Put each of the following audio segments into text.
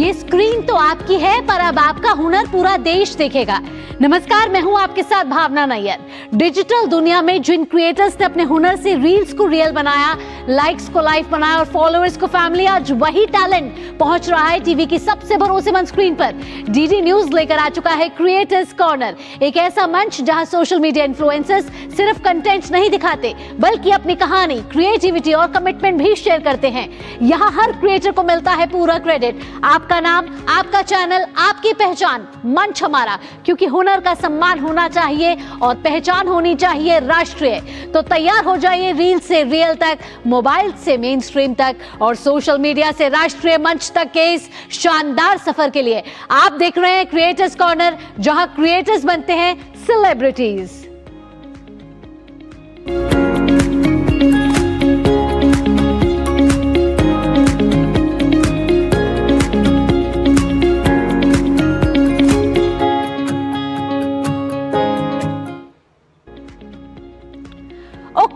ये स्क्रीन तो आपकी है, पर अब आपका हुनर पूरा देश देखेगा। नमस्कार, मैं हूं आपके साथ भावना नैयर। डिजिटल दुनिया में जिन क्रिएटर्स ने अपने हुनर से रील्स को रियल बनाया, लाइक्स को लाइफ बनाया और फॉलोअर्स को फैमिली, आज वही टैलेंट पहुंच रहा है टीवी की सबसे भरोसेमंद स्क्रीन पर। डीडी न्यूज लेकर आ चुका है क्रिएटर्स कॉर्नर, एक ऐसा मंच जहां सोशल मीडिया इन्फ्लुएंसर्स सिर्फ कंटेंट नहीं दिखाते, बल्कि अपनी कहानी, क्रिएटिविटी और कमिटमेंट भी शेयर करते हैं। यहाँ हर क्रिएटर को मिलता है पूरा क्रेडिट। आपका नाम, आपका चैनल, आपकी पहचान, मंच हमारा, क्योंकि हुनर का सम्मान होना चाहिए और पहचान होनी चाहिए राष्ट्रीय। तो तैयार हो जाइए रील से रियल तक, मोबाइल से मेन स्ट्रीम तक और सोशल मीडिया से राष्ट्रीय मंच तक के इस शानदार सफर के लिए। आप देख रहे हैं क्रिएटर्स कॉर्नर, जहां क्रिएटर्स बनते हैं सेलिब्रिटीज।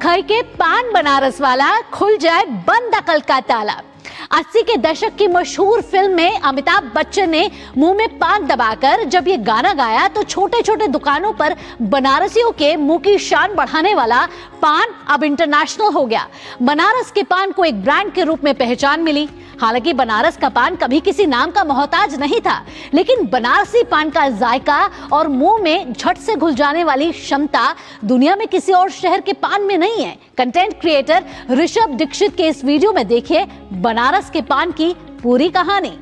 खई के पान बनारस वाला, खुल जाए बंद अकल का ताला। 80 के दशक की मशहूर फिल्म में अमिताभ बच्चन ने मुंह में पान दबाकर जब ये गाना गाया तो छोटे छोटे दुकानों पर बनारसियों के मुंह की शान बढ़ाने वाला पान अब इंटरनेशनल हो गया। बनारस के पान को एक ब्रांड के रूप में पहचान मिली। हालांकि बनारस का पान कभी किसी नाम का मोहताज नहीं था, लेकिन बनारसी पान का जायका और मुंह में झट से घुल जाने वाली क्षमता दुनिया में किसी और शहर के पान में नहीं है। कंटेंट क्रिएटर ऋषभ दीक्षित के इस वीडियो में देखिए बनारस के पान की पूरी कहानी।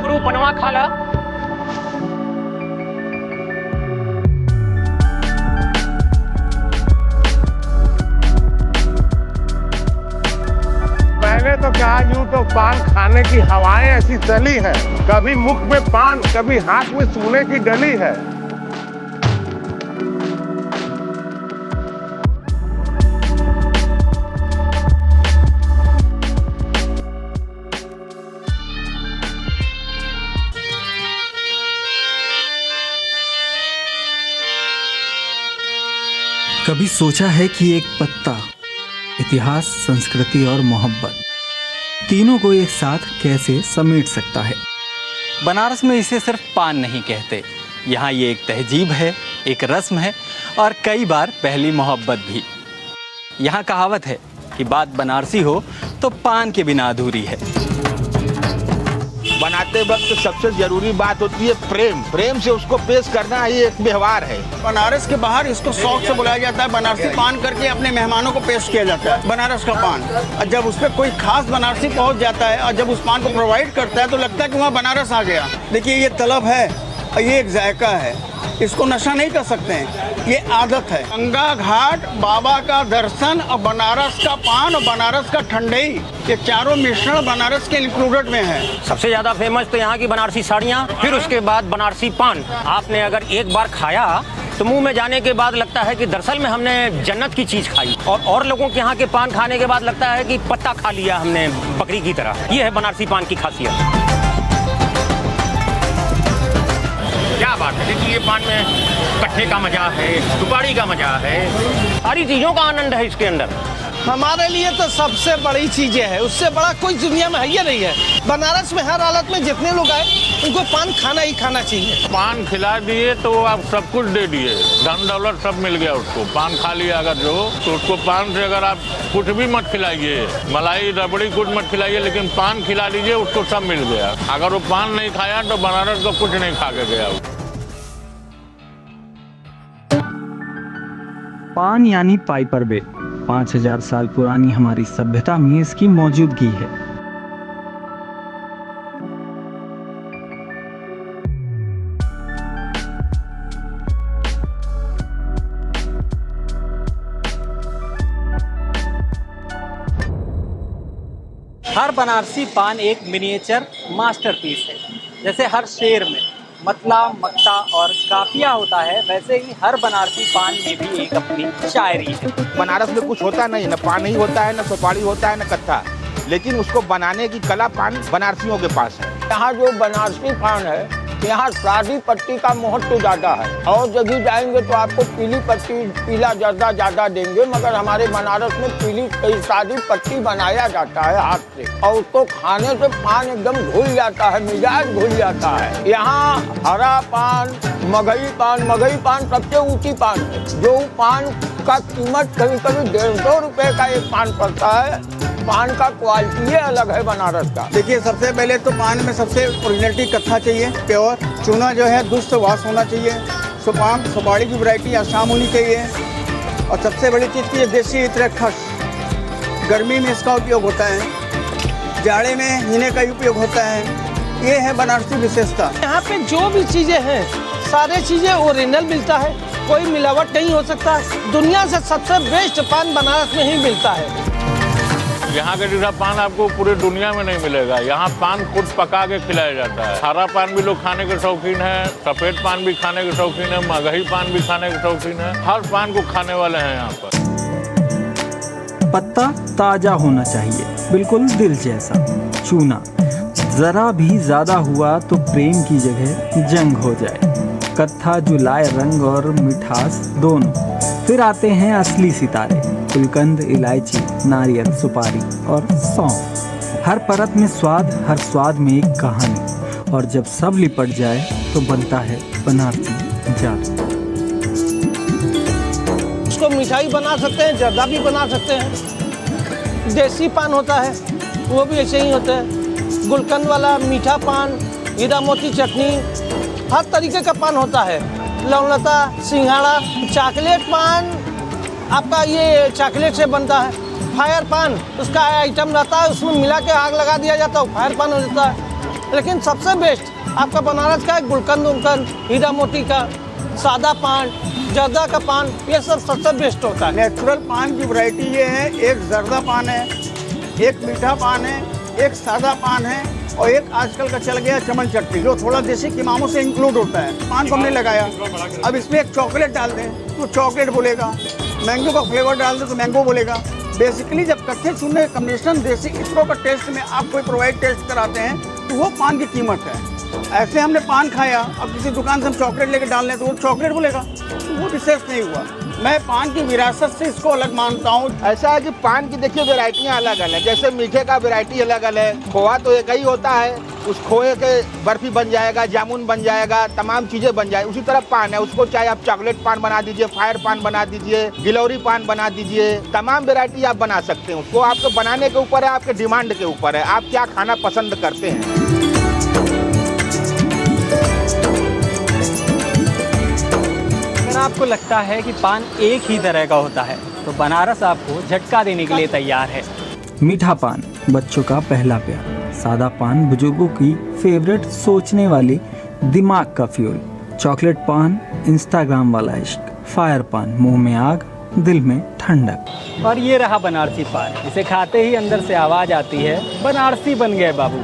गुरु पनवा खाला। मैंने तो कहा यूं तो पान खाने की हवाएं ऐसी चली हैं, कभी मुख में पान, कभी हाथ में सोने की डली है। कभी सोचा है कि एक पत्ता इतिहास, संस्कृति और मोहब्बत तीनों को एक साथ कैसे समेट सकता है। बनारस में इसे सिर्फ पान नहीं कहते, यहाँ ये एक तहजीब है, एक रस्म है और कई बार पहली मोहब्बत भी। यहाँ कहावत है कि बात बनारसी हो तो पान के बिना अधूरी है। बनाते वक्त तो सबसे जरूरी बात होती है प्रेम। प्रेम से उसको पेश करना ये एक व्यवहार है। बनारस के बाहर इसको शौक से बुलाया जाता है, बनारसी पान करके अपने मेहमानों को पेश किया जाता है बनारस का पान। और जब उस पर कोई खास बनारसी पहुंच जाता है और जब उस पान को प्रोवाइड करता है तो लगता है कि वहाँ बनारस आ गया। देखिए, ये तलब है और ये एक जायका है, इसको नशा नहीं कर सकते हैं, ये आदत है। गंगा घाट, बाबा का दर्शन और बनारस का पान और बनारस का ठंडई, ये चारों मिश्रण बनारस के इंक्लूडेड में है। सबसे ज्यादा फेमस तो यहाँ की बनारसी साड़ियाँ, फिर उसके बाद बनारसी पान। आपने अगर एक बार खाया तो मुंह में जाने के बाद लगता है कि दरअसल में हमने जन्नत की चीज खाई। और लोगों के यहाँ के पान खाने के बाद लगता है कि पत्ता खा लिया हमने बकरी की तरह। ये है बनारसी पान की खासियत। क्या बात है, देखिए ये पान में कट्ठे का मजा है, सुपारी का मजा है, सारी चीजों का आनंद है इसके अंदर। हमारे लिए तो सबसे बड़ी चीजें है, उससे बड़ा कोई दुनिया में है ही नहीं है। बनारस में हर हालत में जितने लोग आए उनको पान खाना ही खाना चाहिए। पान खिला दिए तो आप सब कुछ दे दिए, धन दौलत सब मिल गया उसको। पान खा लिया अगर जो, तो उसको पान से अगर आप कुछ भी मत खिलाइए, मलाई रबड़ी कुछ मत खिलाइए, लेकिन पान खिला दीजिए, उसको सब मिल गया। अगर वो पान नहीं खाया तो बनारस को कुछ नहीं खा के गया। पान यानी पाइपर बे। 5000 साल पुरानी हमारी सभ्यता में इसकी मौजूदगी है। हर बनारसी पान एक मिनिएचर मास्टरपीस है। जैसे हर शेर में मतला, मक्ता और काफिया होता है, वैसे ही हर बनारसी पान में भी एक अपनी शायरी है। बनारस में कुछ होता नहीं, न पान ही होता है, न सुपारी होता है, न कत्था, लेकिन उसको बनाने की कला पान बनारसियों के पास है। यहाँ जो बनारसी पान है यहाँ सादी पट्टी का महत्व ज्यादा है। और जगह जाएंगे तो आपको पीली पट्टी, पीला जर्दा ज्यादा देंगे, मगर हमारे बनारस में पीली सादी पट्टी बनाया जाता है हाथ से, और उसको खाने से पान एकदम घुल जाता है, मिजाज घुल जाता है। यहाँ हरा पान, मगही पान सबसे ऊंची पान है, जो पान का कीमत कभी कभी 150 रुपए का एक पान पड़ता है। पान का क्वालिटी अलग है बनारस का। देखिए, सबसे पहले तो पान में सबसे ओरिजिनलिटी कत्था चाहिए, प्योर चूना जो है दूध से वाश होना चाहिए। सुपान सुपारी की वैरायटी आसाम होनी चाहिए, और सबसे बड़ी चीज़ की देसी इत्र खस, गर्मी में इसका उपयोग होता है, जाड़े में हीने का उपयोग होता है। ये है बनारसी विशेषता। यहाँ पे जो भी चीज़ें हैं सारे चीज़ें ओरिजिनल मिलता है, कोई मिलावट नहीं हो सकता। दुनिया से सबसे बेस्ट पान बनारस में ही मिलता है। यहाँ का जैसा पान आपको पूरी दुनिया में नहीं मिलेगा। यहाँ पान खुद पका के खिलाया जाता है। हरा पान भी लोग खाने के शौकीन है, सफेद पान भी खाने के शौकीन है, मगही पान भी खाने के शौकीन है। हर पान को खाने वाले हैं यहाँ पर। पत्ता ताजा होना चाहिए, बिल्कुल दिल जैसा। चूना जरा भी ज्यादा हुआ तो प्रेम की जगह जंग हो जाए। कत्था जो लाए रंग और मिठास दोनों। फिर आते हैं असली सितारे, गुलकंद, इलायची, नारियल, सुपारी और सौंफ। हर परत में स्वाद, हर स्वाद में एक कहानी, और जब सब लिपट जाए तो बनता है बनारसी जादू। उसको मिठाई बना सकते हैं, जर्दा भी बना सकते हैं। देसी पान होता है वो भी ऐसे ही होता है। गुलकंद वाला मीठा पान, हीरा मोती चटनी, हर तरीके का पान होता है। लौंगलता, सिंघाड़ा, चॉकलेट पान आपका ये चॉकलेट से बनता है। फायर पान उसका आइटम रहता है, उसमें मिला के आग लगा दिया जाता है, फायर पान हो जाता है। लेकिन सबसे बेस्ट आपका बनारस का है गुलकंद उलकंद, हीरा मोती का सादा पान, जर्दा का पान, ये सब सबसे बेस्ट होता है। नेचुरल पान की वैरायटी ये है, एक जर्दा पान है, एक मीठा पान है, एक सादा पान है, और एक आजकल का चल गया चमन चटनी, जो थोड़ा देसी कीमामों से इंक्लूड होता है। पान को हमने लगाया, अब इसमें एक चॉकलेट डाल दें तो चॉकलेट बोलेगा, मैंगो का फ्लेवर डाल दें तो मैंगो बोलेगा। बेसिकली जब कच्चे चूने कम्बिनेशन देसी इत्रों का टेस्ट में आप कोई प्रोवाइड टेस्ट कराते हैं तो वो पान की कीमत है। ऐसे हमने पान खाया, अब किसी दुकान से हम चॉकलेट लेके डाल लें तो वो चॉकलेट बोलेगा, तो वो विशेष नहीं हुआ। मैं पान की विरासत से इसको अलग मानता हूँ। ऐसा है कि पान की देखिए वैरायटियाँ अलग अलग, जैसे मीठे का वैरायटी अलग अलग। खोआ तो एक ही होता है, उस खोए के बर्फी बन जाएगा, जामुन बन जाएगा, तमाम चीजें बन जाए। उसी तरह पान है, उसको चाहे आप चॉकलेट पान बना दीजिए, फायर पान बना दीजिए, गिलौरी पान बना दीजिए, तमाम वैरायटी आप बना सकते हैं। उसको आपको बनाने के ऊपर है, आपके डिमांड के ऊपर है, आप क्या खाना पसंद करते हैं। अगर आपको लगता है कि पान एक ही तरह का होता है तो बनारस आपको झटका देने के लिए तैयार है। मीठा पान बच्चों का पहला प्यार, सादा पान बुजुर्गों की फेवरेट, सोचने वाली, दिमाग का फ्यूल। चॉकलेट पान इंस्टाग्राम वाला इश्क। फायर पान मुंह में आग, दिल में ठंडक। और ये रहा बनारसी पान, इसे खाते ही अंदर से आवाज आती है, बनारसी बन गए बाबू।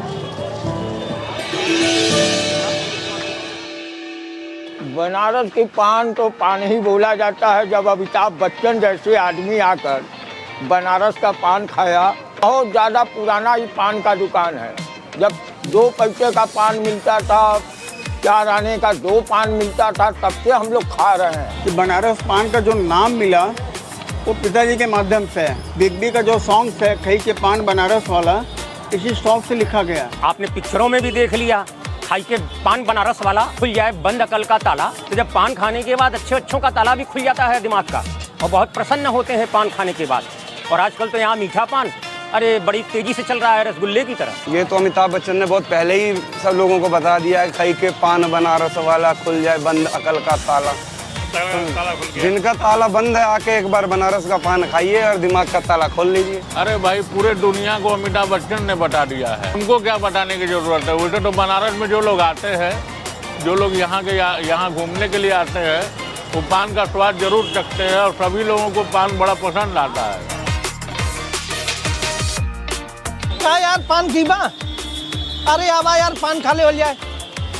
बनारस की पान तो पान ही बोला जाता है। जब अमिताभ बच्चन जैसे आदमी आकर बनारस का पान खाया, बहुत ज़्यादा पुराना ही पान का दुकान है। जब 2 पैसे का पान मिलता था, 4 आने का 2 पान मिलता था, तब से हम लोग खा रहे हैं। कि बनारस पान का जो नाम मिला वो पिताजी के माध्यम से है। बिग बी का जो सॉन्ग है खई के पान बनारस वाला, इसी सॉन्ग से लिखा गया। आपने पिक्चरों में भी देख लिया, खाई के पान बनारस वाला, खुल जाए बंद अकल का ताला। तो जब पान खाने के बाद अच्छों का ताला भी खुल जाता है दिमाग का, और बहुत प्रसन्न होते हैं पान खाने के बाद। और आजकल तो यहाँ मीठा पान अरे बड़ी तेजी से चल रहा है, रसगुल्ले की तरह। ये तो अमिताभ बच्चन ने बहुत पहले ही सब लोगों को बता दिया है, खाई के पान बनारस वाला, खुल जाए बंद अकल का ताला। जिनका ताला बंद है आके एक बार बनारस का पान खाइए और दिमाग का ताला खोल लीजिए। अरे भाई, पूरे दुनिया को अमिताभ बच्चन ने बता दिया है, उनको क्या बताने की जरूरत है। उल्टे तो बनारस में जो लोग आते हैं, जो लोग यहाँ घूमने के लिए आते हैं, वो पान का स्वाद जरूर चखते हैं, और सभी लोगों को पान बड़ा पसंद आता है। क्या यार पान की बा, अरे आवा यार पान खा ले हो जाए,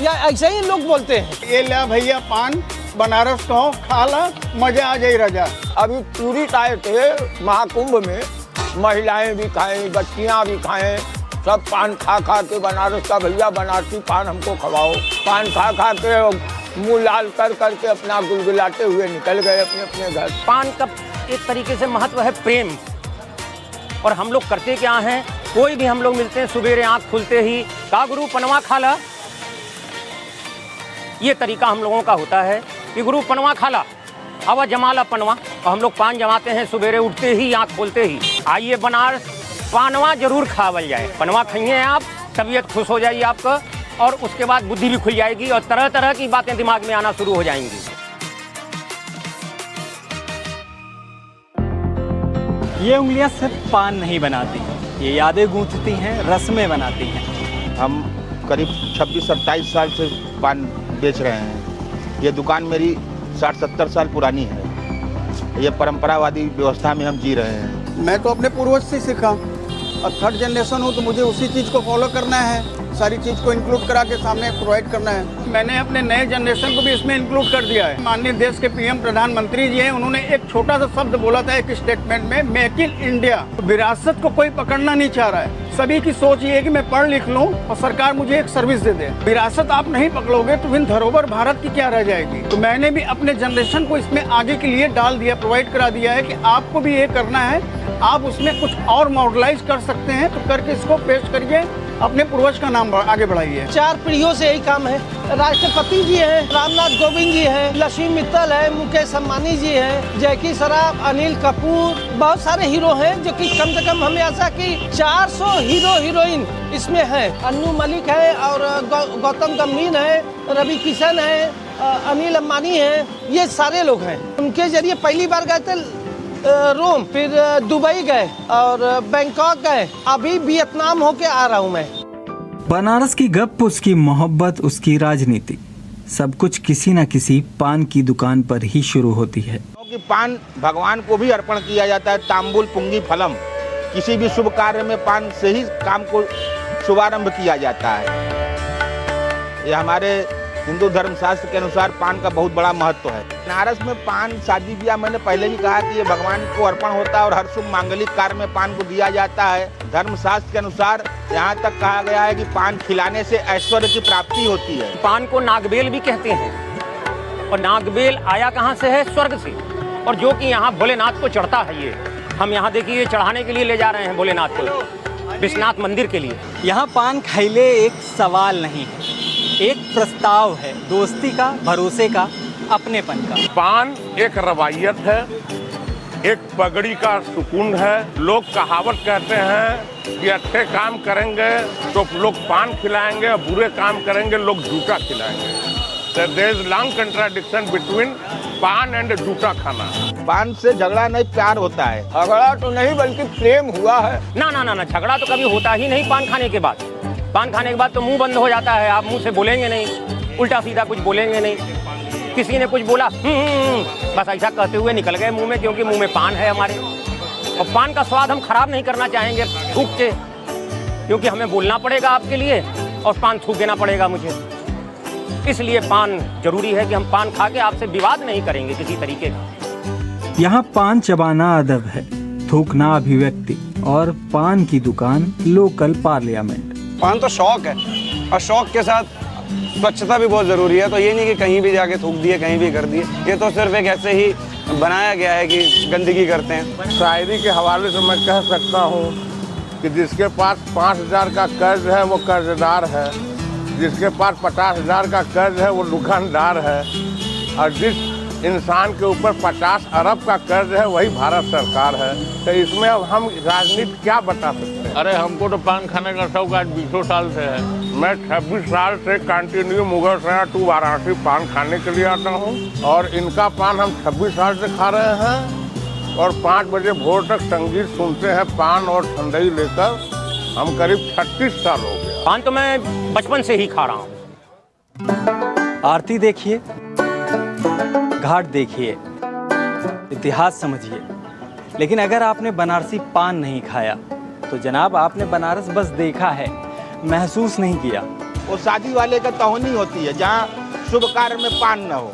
या ऐसे ही लोग बोलते हैं। ये ला भैया पान बनारस का हो, खा ला, मजा आ जाए राजा। अभी टूरिस्ट आए थे महाकुंभ में, महिलाएं भी खाएं, बच्चियां भी खाएं, सब पान खा खा के बनारस का भैया बनारसी पान हमको खवाओ। पान खा खा के मुंह लाल कर करके अपना गुलगुलाते हुए निकल गए अपने अपने घर। पान का एक तरीके से महत्व है प्रेम। और हम लोग करते क्या हैं, कोई भी हम लोग मिलते हैं सवेरे आँख खुलते ही का गुरु पनवा खा ला। ये तरीका हम लोगों का होता है कि गुरु पनवा खा ला, अब जमाला पनवा। और हम लोग पान जमाते हैं सवेरे उठते ही आँख खोलते ही। आइए बनारस, पानवा जरूर खावल जाए। पनवा खाइए आप, तबीयत खुश हो जाएगी आपका, और उसके बाद बुद्धि भी खुल जाएगी और तरह तरह की बातें दिमाग में आना शुरू हो जाएंगी। ये उंगलियां सिर्फ पान नहीं बनाती, ये यादें गूंथती हैं, रस्में बनाती हैं। हम करीब 26-27 साल से पान बेच रहे हैं। ये दुकान मेरी 60-70 साल पुरानी है। ये परंपरावादी व्यवस्था में हम जी रहे हैं। मैं तो अपने पूर्वज से सीखा, अब थर्ड जनरेशन हूँ तो मुझे उसी चीज़ को फॉलो करना है, सारी चीज़ को इंक्लूड करा के सामने प्रोवाइड करना है। मैंने अपने नए जनरेशन को भी इसमें इंक्लूड कर दिया है। माननीय देश के पीएम प्रधानमंत्री जी हैं, उन्होंने एक छोटा सा शब्द बोला था एक स्टेटमेंट में, मेक इन इंडिया। विरासत को कोई पकड़ना नहीं चाह रहा है। सभी की सोच ये है कि मैं पढ़ लिख लूँ और सरकार मुझे एक सर्विस दे दे। विरासत आप नहीं पकड़ोगे तो फिर धरोहर भारत की क्या रह जाएगी। तो मैंने भी अपने जनरेशन को इसमें आगे के लिए डाल दिया, प्रोवाइड करा दिया है कि आपको भी ये करना है, आप उसमें कुछ और मॉडलाइज कर सकते हैं तो करके इसको पेश करिए, अपने पूर्वज का नाम आगे बढ़ाइए। 4 पीढ़ियों से यही काम है। राष्ट्रपति जी हैं, रामनाथ कोविंद जी हैं, लक्ष्मी मित्तल है, मुकेश अंबानी जी हैं, जैकी श्रॉफ, अनिल कपूर, बहुत सारे हीरो हैं जो कि कम से कम हमें ऐसा कि 400 हीरो हीरोइन इसमें है। अन्नू मलिक है और गौतम गंभीर है, रवि किशन है, अनिल अंबानी है, ये सारे लोग हैं। उनके जरिए पहली बार गए थे रोम, फिर दुबई गए और बैंकॉक गए, अभी वियतनाम होके आ रहा हूँ मैं। बनारस की गप, उसकी मोहब्बत, उसकी राजनीति, सब कुछ किसी न किसी पान की दुकान पर ही शुरू होती है। क्योंकि पान भगवान को भी अर्पण किया जाता है। तांबुल पुंगी फलम, किसी भी शुभ कार्य में पान से ही काम को शुभारंभ किया जाता है। ये हमारे हिंदू धर्म शास्त्र के अनुसार पान का बहुत बड़ा महत्व है। बनारस में पान शादी ब्याह, मैंने पहले भी कहा कि ये भगवान को अर्पण होता है और हर शुभ मांगलिक कार्य में पान को दिया जाता है। धर्म शास्त्र के अनुसार यहाँ तक कहा गया है कि पान खिलाने से ऐश्वर्य की प्राप्ति होती है। पान को नागबेल भी कहते हैं, और नागबेल आया कहाँ से है? स्वर्ग से। और जो कि यहाँ भोलेनाथ को चढ़ता है। ये हम यहाँ देखिए चढ़ाने के लिए ले जा रहे हैं भोलेनाथ को, विश्वनाथ मंदिर के लिए। यहाँ पान खैले एक सवाल नहीं है, एक प्रस्ताव है, दोस्ती का, भरोसे का, अपनेपन का। पान एक रवायत है, एक पगड़ी का सुकून है। लोग कहावत कहते हैं कि अच्छे काम करेंगे तो लोग पान खिलाएंगे और बुरे काम करेंगे लोग जूता खिलाएंगे। So there is long contradiction between पान एंड जूता खाना। पान से झगड़ा नहीं, प्यार होता है। झगड़ा तो नहीं बल्कि प्रेम हुआ है। ना ना ना ना, झगड़ा तो कभी होता ही नहीं पान खाने के बाद। पान खाने के बाद तो मुंह बंद हो जाता है, आप मुंह से बोलेंगे नहीं, उल्टा सीधा कुछ बोलेंगे नहीं। किसी ने कुछ बोला बस ऐसा कहते हुए निकल गए मुंह में, क्योंकि मुंह में पान है हमारे। और पान का स्वाद हम खराब नहीं करना चाहेंगे थूक के, क्योंकि हमें बोलना पड़ेगा आपके लिए और पान थूक देना पड़ेगा मुझे। इसलिए पान जरूरी है कि हम पान खा के आपसे विवाद नहीं करेंगे किसी तरीके का। यहाँ पान चबाना अदब है, थूकना अभिव्यक्ति, और पान की दुकान लोकल पार्लियामेंट। पान तो शौक है, और शौक के साथ स्वच्छता भी बहुत ज़रूरी है। तो ये नहीं कि कहीं भी जाके थूक दिए, कहीं भी कर दिए। ये तो सिर्फ एक ऐसे ही बनाया गया है कि गंदगी करते हैं। शायरी के हवाले से मैं कह सकता हूँ कि जिसके पास 5,000 का कर्ज है वो कर्जदार है, जिसके पास 50,000 का कर्ज है वो दुकानदार है, और जिस इंसान के ऊपर 50 अरब का कर्ज है वही भारत सरकार है। तो इसमें अब हम राजनीति क्या बता सकते हैं? अरे हमको तो पान खाने का शौक आज 20 साल से है। मैं 26 साल से continue Mughalsarai to Varanasi पान खाने के लिए आता हूँ, और इनका पान हम 26 साल से खा रहे हैं। और 5 बजे भोर तक संगीत सुनते हैं पान और ठंडई लेकर। हम करीब 36 साल हो गया। पान तो मैं बचपन से ही खा रहा हूँ। आरती देखिए, घाट देखिए, इतिहास समझिए, लेकिन अगर आपने बनारसी पान नहीं खाया तो जनाब आपने बनारस बस देखा है, महसूस नहीं किया। वो शादी वाले का तौहनी होती है जहाँ शुभ कार्य में पान न हो।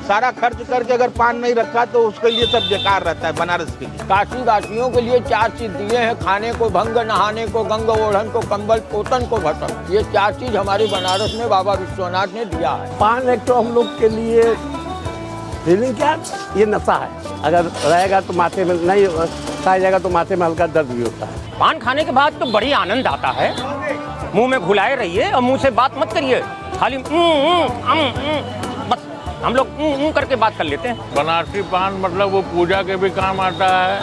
सारा खर्च करके अगर पान नहीं रखा तो उसके लिए सब बेकार रहता है बनारस के लिए। काशी वासियों के लिए 4 चीज दिए हैं, खाने को भंग, नहाने को गंग, ओढ़न को कंबल, पोतन को भस्म। ये 4 चीज हमारे बनारस में बाबा विश्वनाथ ने दिया है। पान एक तो हम लोग के लिए फीलिंग क्या, ये नशा है, अगर रहेगा तो माथे में नहीं खाया जाएगा तो माथे में हल्का दर्द भी होता है। पान खाने के बाद तो बड़ी आनंद आता है, मुंह में घुलाए रहिए और मुंह से बात मत करिए, खाली बस हम लोग करके बात कर लेते हैं। बनारसी पान मतलब वो पूजा के भी काम आता है,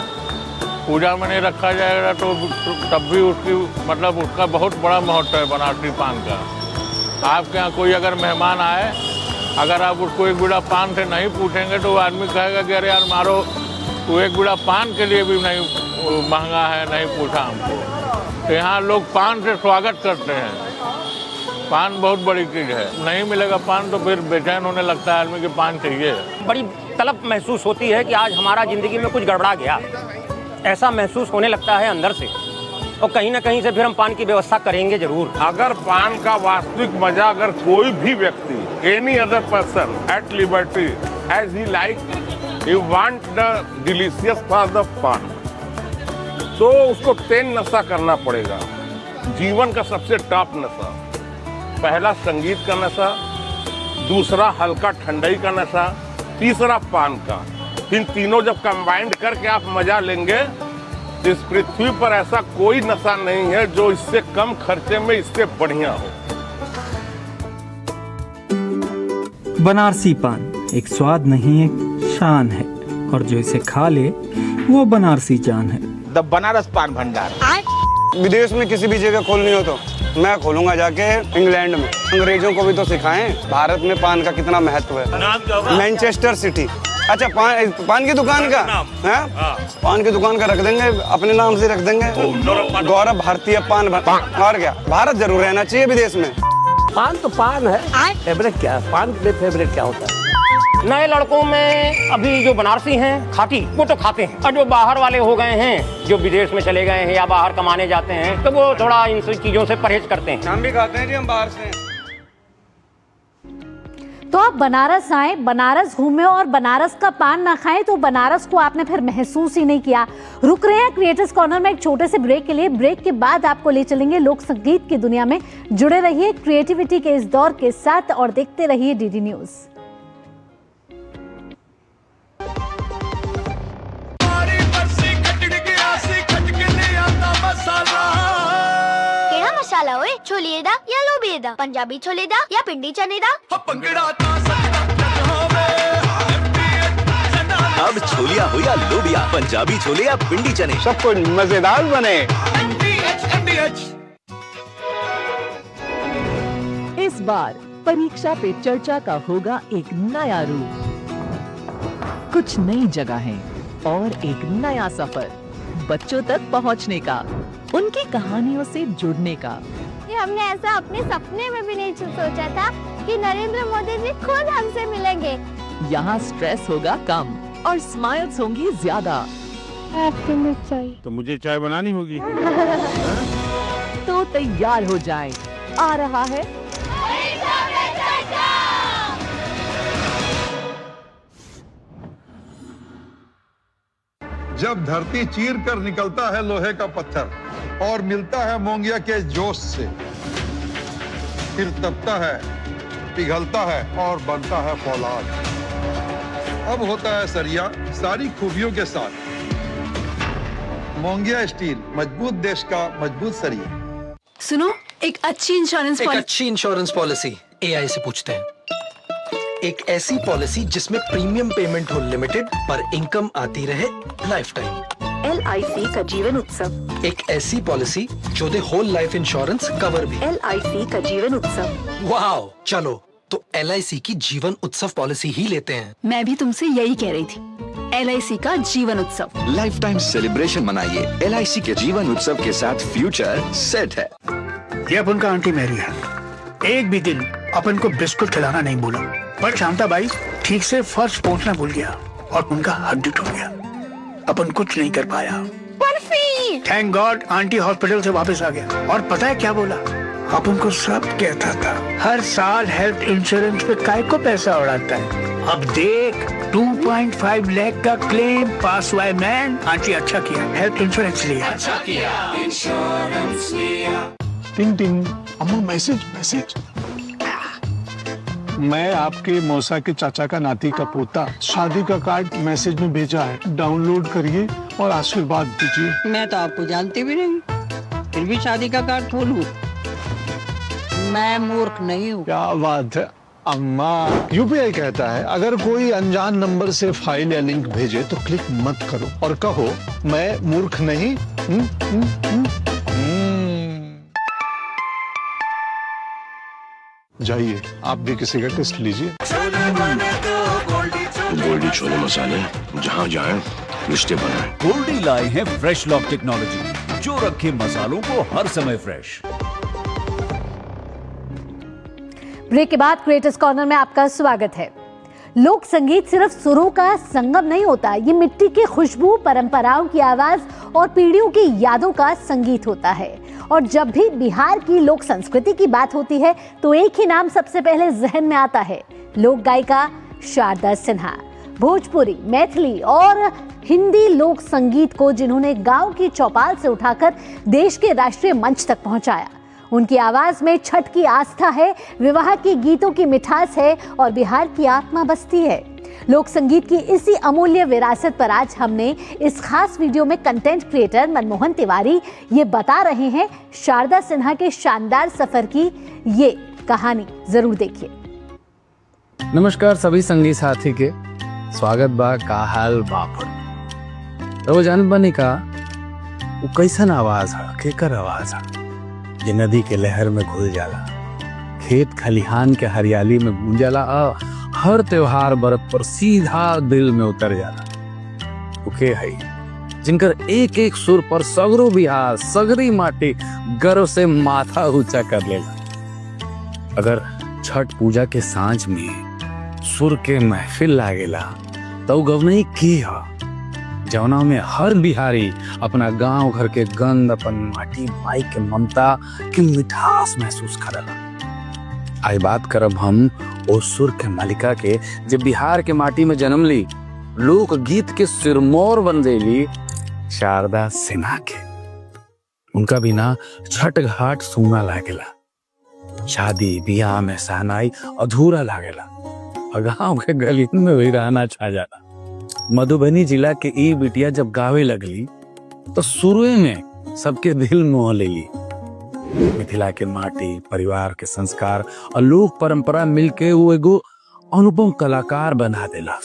पूजा में नहीं रखा जाएगा तो तब भी उसकी मतलब उसका बहुत बड़ा महत्व है बनारसी पान का। आपके यहाँ कोई अगर मेहमान आए, अगर आप उसको एक बीड़ा पान से नहीं पूछेंगे तो वो आदमी कहेगा कि अरे यार मारो, तो एक बीड़ा पान के लिए भी नहीं महंगा है, नहीं पूछा हमको। तो यहाँ लोग पान से स्वागत करते हैं। पान बहुत बड़ी चीज़ है, नहीं मिलेगा पान तो फिर बेचैन होने लगता है आदमी कि पान चाहिए। बड़ी तलब महसूस होती है कि आज हमारा ज़िंदगी में कुछ गड़बड़ा गया, ऐसा महसूस होने लगता है अंदर से, और कहीं ना कहीं से फिर हम पान की व्यवस्था करेंगे जरूर। अगर पान का वास्तविक मजा अगर कोई भी व्यक्ति, any other person at liberty as he like, you want the delicious for the paan, तो उसको 10 नशा करना पड़ेगा। जीवन का सबसे टॉप नशा, पहला संगीत का नशा, दूसरा हल्का ठंडाई का नशा, तीसरा पान का। इन तीनों जब कंबाइंड करके आप मजा लेंगे, इस पृथ्वी पर ऐसा कोई नशा नहीं है जो इससे कम खर्चे में इससे बढ़िया हो। बनारसी पान एक स्वाद नहीं, एक शान है, और जो इसे खा ले वो बनारसी जान है। द बनारस पान भंडार। विदेश में किसी भी जगह खोलनी हो तो मैं खोलूंगा जाके इंग्लैंड में। अंग्रेजों को भी तो सिखाएं भारत में पान का कितना महत्व है। Manchester city. अच्छा, पान की दुकान का है, पान की दुकान का रख देंगे, अपने नाम से रख देंगे, गौरव भारतीय पान। और क्या, भारत जरूर रहना चाहिए विदेश में। पान तो पान है, फेवरेट क्या है, पान के फेवरेट क्या होता है? नए लड़कों में अभी जो बनारसी हैं खाटी, वो तो खाते हैं, और जो बाहर वाले हो गए हैं, जो विदेश में चले गए हैं या बाहर कमाने जाते हैं, तो वो थोड़ा इन सब चीजों से परहेज करते हैं। हम भी खाते हैं जी, हम बाहर से। तो आप बनारस आए, बनारस घूमे और बनारस का पान ना खाएं तो बनारस को आपने फिर महसूस ही नहीं किया। रुक रहे हैं क्रिएटर्स कॉर्नर में एक छोटे से ब्रेक के लिए। ब्रेक के बाद आपको ले चलेंगे लोक संगीत की दुनिया में। जुड़े रहिए क्रिएटिविटी के इस दौर के साथ और देखते रहिए डीडी न्यूज। मसाला होए, छोले दा या लोबिया दा, पंजाबी छोले दा या पिंडी चने दा। अब छोलिया हो या लोबिया, पंजाबी छोले या पिंडी चने, सब कुछ मजेदार बने। इस बार परीक्षा पे चर्चा का होगा एक नया रूप, कुछ नई जगहें और एक नया सफर, बच्चों तक पहुंचने का, उनकी कहानियों से जुड़ने का। ये हमने ऐसा अपने सपने में भी नहीं सोचा था कि नरेंद्र मोदी जी खुद हमसे मिलेंगे। यहाँ स्ट्रेस होगा कम और स्माइल्स होंगी ज्यादा। आपको चाय तो मुझे चाय बनानी होगी। तो तैयार हो जाएं, आ रहा है जब धरती चीर कर निकलता है लोहे का पत्थर और मिलता है मोंगिया के जोश से, फिर तपता है, पिघलता है और बनता है फौलाद। अब होता है सरिया सारी खूबियों के साथ। मोंगिया स्टील, मजबूत देश का मजबूत सरिया। सुनो, एक अच्छी इंश्योरेंस पॉलिसी एआई से पूछते हैं। एक ऐसी पॉलिसी जिसमें प्रीमियम पेमेंट हो लिमिटेड पर इनकम आती रहे लाइफ टाइम। LIC का जीवन उत्सव। एक ऐसी पॉलिसी जो दे होल लाइफ इंश्योरेंस कवर भी। LIC का जीवन उत्सव। वाओ, चलो तो LIC की जीवन उत्सव पॉलिसी ही लेते हैं। मैं भी तुमसे यही कह रही थी, LIC का जीवन उत्सव। लाइफ टाइम सेलिब्रेशन मनाइए LIC के जीवन उत्सव के साथ, फ्यूचर सेट है। ये अपन का आंटी मैरी है, एक भी दिन अपन को बिस्कुट खिलाना नहीं भूला, पर शांता बाई ठीक से फर्श पोंछना भूल गया और उनका हड्डी टूट गया। अपन कुछ नहीं कर पाया। Barfi. Thank God aunty hospital से वापस आ गया और पता है क्या बोला? अपन को सब कहता था हर साल हेल्थ इंश्योरेंस पे काय को पैसा उड़ाता है, अब देख 2.5 लाख का क्लेम पास हुआ है मैन। आंटी अच्छा किया, हेल्थ इंश्योरेंस लिया। अच्छा किया, इंश्योरेंस लिया। टिंग टिंग, अम्मा मैसेज मैसेज। मैं आपके मौसा के चाचा का नाती का पोता, शादी का कार्ड मैसेज में भेजा है, डाउनलोड करिए और आशीर्वाद दीजिए। मैं तो आपको जानती भी नहीं, फिर भी शादी का कार्ड खोलूं? मैं मूर्ख नहीं हूँ। क्या बात है अम्मा। यूपीआई कहता है अगर कोई अनजान नंबर से फाइल या लिंक भेजे तो क्लिक मत करो और कहो मैं मूर्ख नहीं। जाइए आप भी किसी का टेस्ट लीजिए। गोल्डी छोले मसाले, जहाँ जाएं रिश्ते बनाएं। गोल्डी लाए हैं फ्रेश लॉक टेक्नोलॉजी, जो रखे मसालों को हर समय फ्रेश। ब्रेक के बाद क्रिएटर्स कॉर्नर में आपका स्वागत है। लोक संगीत सिर्फ सुरों का संगम नहीं होता, ये मिट्टी की खुशबू, परंपराओं की आवाज और पीढ़ियों की यादों का संगीत होता है। और जब भी बिहार की लोक संस्कृति की बात होती है तो एक ही नाम सबसे पहले जहन में आता है, लोक गायिका शारदा सिन्हा। भोजपुरी, मैथिली और हिंदी लोक संगीत को जिन्होंने गांव की चौपाल से उठाकर देश के राष्ट्रीय मंच तक पहुंचाया। उनकी आवाज में छठ की आस्था है, विवाह के गीतों की मिठास है और बिहार की आत्मा बसती है। लोक संगीत की इसी अमूल्य विरासत पर आज हमने इस खास वीडियो में कंटेंट क्रिएटर मनमोहन तिवारी ये बता रहे हैं शारदा सिन्हा के शानदार सफर की ये कहानी। जरूर देखिए। नमस्कार सभी संगी साथी के, स्वागत बा। का हाल बाप तो जान बनी का वो कैसन आवाज है, केकर आवाज है ये नदी के लहर में घुल जाला, खेत खलिहान के हरियाली में गूंजाला, हर त्योहार बरत पर सीधा दिल में उतर जाला। उके है जिनकर एक एक सुर पर सगरो बिहार, सगरी माटी गर्व से माथा ऊंचा कर लेला। अगर छठ पूजा के सांझ में सुर के महफिल लागेला तो गवनई की है जौना में हर बिहारी अपना गांव घर के गंध, अपन माटी माई के ममता की मिठास महसूस करला। आई बात करब हम ओ सुर के मालिका के जब बिहार के माटी में जन्म ली, लोक गीत के सिरमौर बन गई शारदा सिन्हा के। उनका बिना छठ घाट सूना लागेला, शादी बियाह में सहनाई अधूरा लागेला, गाँव के गली में वीराना छा जाला। मधुबनी जिला के ई बिटिया जब गावे लगली तो शुरू में सबके दिल मोह लेली। मिथिला के माटी, परिवार के संस्कार और लोक परंपरा मिलके वो एगो अनुपम कलाकार बना देला।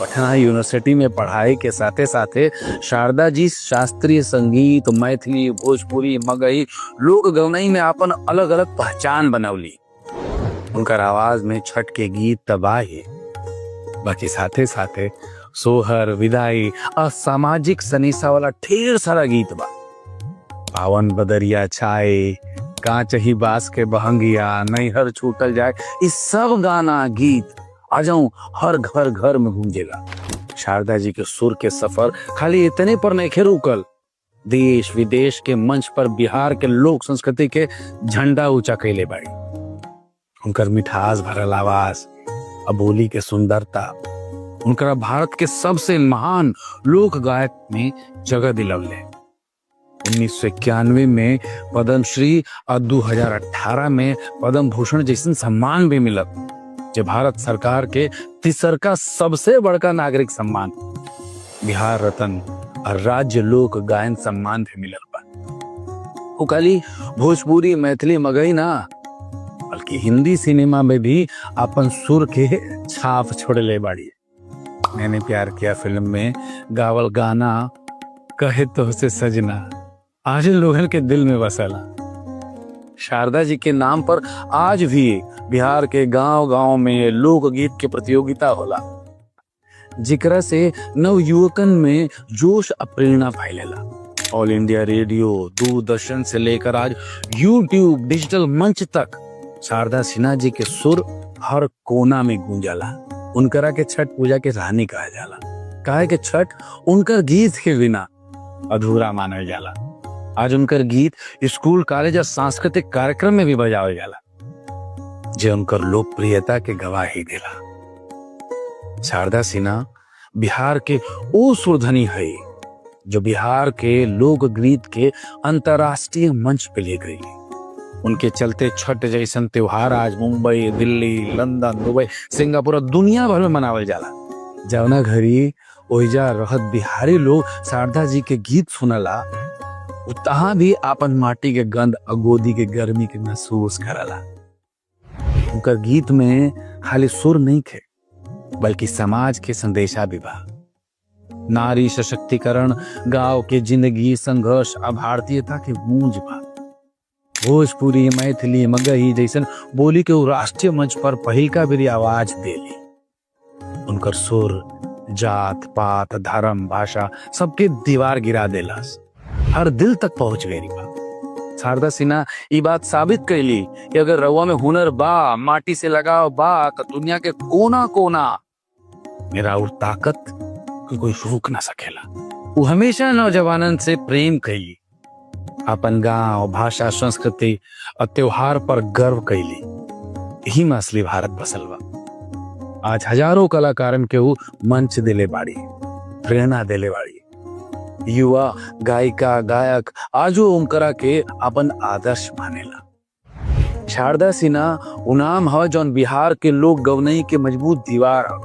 पटना यूनिवर्सिटी में पढ़ाई के साथे साथे शारदा जी शास्त्रीय संगीत, मैथिली, भोजपुरी, मगही, लोक गवनई में अपन अलग अलग पहचान बनौली। उनकर आवाज में छठ के गीत तबाही, बाकी साथे साथे सोहर, विदाई और सामाजिक सनीसा वाला ढेर सारा गीत बा। पावन बदरिया छाए, कांच ही बास के बहंगिया, नैहर छूटल जाए, इस सब गाना गीत आजाऊ हर घर घर में गूंजेला। शारदा जी के सुर के सफर खाली इतने पर नहीं रुकल, देश विदेश के मंच पर बिहार के लोक संस्कृति के झंडा ऊंचा कैले बाड़ी। उनकर मिठास भरल आवाज, बोली के सुंदरता उनका भारत के सबसे महान लोक गायक में जगह दिलवले। 1991 में पद्मश्री और 2018 में पद्म भूषण जैसे सम्मान भी मिलत, जो भारत सरकार के तीसरका सबसे बड़का नागरिक सम्मान। बिहार रत्न और राज्य लोक गायन सम्मान भी मिलल बा। वो खाली भोजपुरी, मैथिली, मगही ना बल्कि हिंदी सिनेमा में भी अपन सुर के छाप छोड़ले बाड़ी। मैंने प्यार किया फिल्म में गावल गाना कहे तो से सजना आज लोगन के दिल में बसला। शारदा जी के नाम पर आज भी बिहार के गांव गांव में लोक गीत के प्रतियोगिता होला, जिकरा से नव युवकन में जोश और प्रेरणा फैलेला। ऑल इंडिया रेडियो, दूरदर्शन से लेकर आज यूट्यूब, डिजिटल मंच तक शारदा सिन्हा जी के सुर हर कोना में गूंजाला। उनकरा के छठ पूजा के रानी कहा जाला, काहे के छठ उनकर गीत के बिना अधूरा मानल जाला। आज उनकर गीत स्कूल, कॉलेज और सांस्कृतिक कार्यक्रम में भी बजावल जाला, जो उनकर लोकप्रियता के गवाही देला। शारदा सिन्हा बिहार के वो सुरधनी है जो बिहार के लोक गीत के अंतर्राष्ट्रीय मंच पे ले गई। उनके चलते छठ जैसन त्योहार आज Mumbai, Delhi, London, Dubai, Singapore दुनिया भर में मनावल जाला। जवना घड़ी ओइजा रहत बिहारी लोग शारदा जी के गीत सुनला, तहाँ भी आपन माटी के गंध अगोदी के गर्मी के महसूस करला। उनका गीत में खाली सुर नहीं थे बल्कि समाज के संदेशा भी बा। नारी सशक्तिकरण, गांव के जिंदगी, संघर्ष और भारतीयता के गूंज बा। भोजपुरी, मैथिली, मगही जैसन बोली के राष्ट्रीय मंच पर पहिल का भी आवाज देली। उनकर सुर जात पात, धर्म, भाषा सबके दीवार गिरा देलस, हर दिल तक पहुंच गई बा। शारदा सिन्हा ये बात साबित कैली कि अगर रउआ में हुनर बा, माटी से लगाव बा, तो दुनिया के कोना कोना मेरा और ताकत कोई रोक ना सकेला। वो हमेशा नौजवानन से प्रेम कैली, अपन गांव, भाषा, संस्कृति और त्योहार पर गर्व कैली। यही में असली भारत बसल बा। आज हजारों कलाकारन के वो मंच दिले बाड़ी, प्रेरणा दिले बाड़ी। युवा गायिका, गायक आजो उनकरा के अपन आदर्श मानेला। शारदा सिन्हा उ नाम है जौन बिहार के लोक गवनई के मजबूत दीवार है,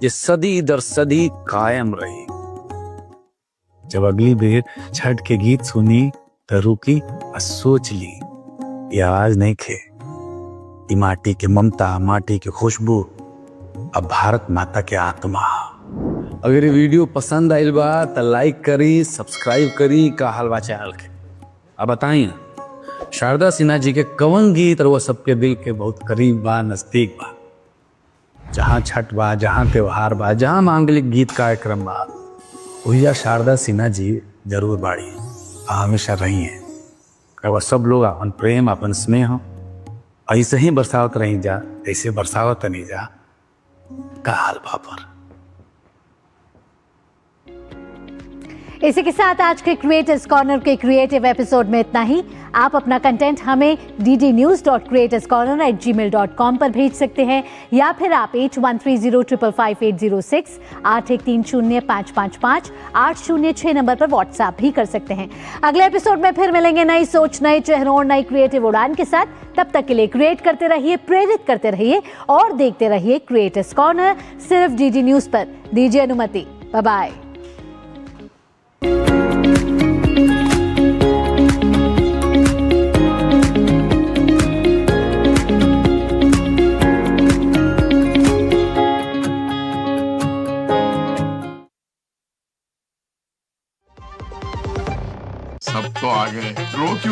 जे सदी दर सदी कायम रही। जब अगली बेर छठ के गीत सुनी तो रुकी और सोच ली, ये आवाज नहीं खे, ये माटी के ममता, माटी के खुशबू, अब भारत माता के आत्मा। अगर ये वीडियो पसंद आइल बा तो लाइक करी, सब्सक्राइब करी का हलवा चैनल के। अब बताइए शारदा सिन्हा जी के कवन गीत और वो सबके दिल के बहुत करीब बा, नजदीक बा। जहाँ छठ बा, जहाँ त्योहार बा, जहाँ मांगलिक गीत कार्यक्रम बा, वही शारदा सिन्हा जी जरूर बाड़ी, हमेशा रही है। वह सब लोग अपन प्रेम, अपन स्नेह ऐसे ही बरसावत रही जा, ऐसे बरसावत नहीं जा का हाल बापर। इसी के साथ आज के क्रिएटर्स कॉर्नर के क्रिएटिव एपिसोड में इतना ही। आप अपना कंटेंट हमें ddnews.creatorscorner@gmail.com पर भेज सकते हैं या फिर आप 8130555806 81305555 806 नंबर पर व्हाट्सएप भी कर सकते हैं। अगले एपिसोड में फिर मिलेंगे नई सोच, नए चेहरों और नई क्रिएटिव उड़ान के साथ। तब तक के लिए क्रिएट करते रहिए, प्रेरित करते रहिए और देखते रहिए क्रिएटर्स कॉर्नर सिर्फ DD न्यूज पर। दीजिए अनुमति, बाय बाय। सब तो आ गए, रो क्यों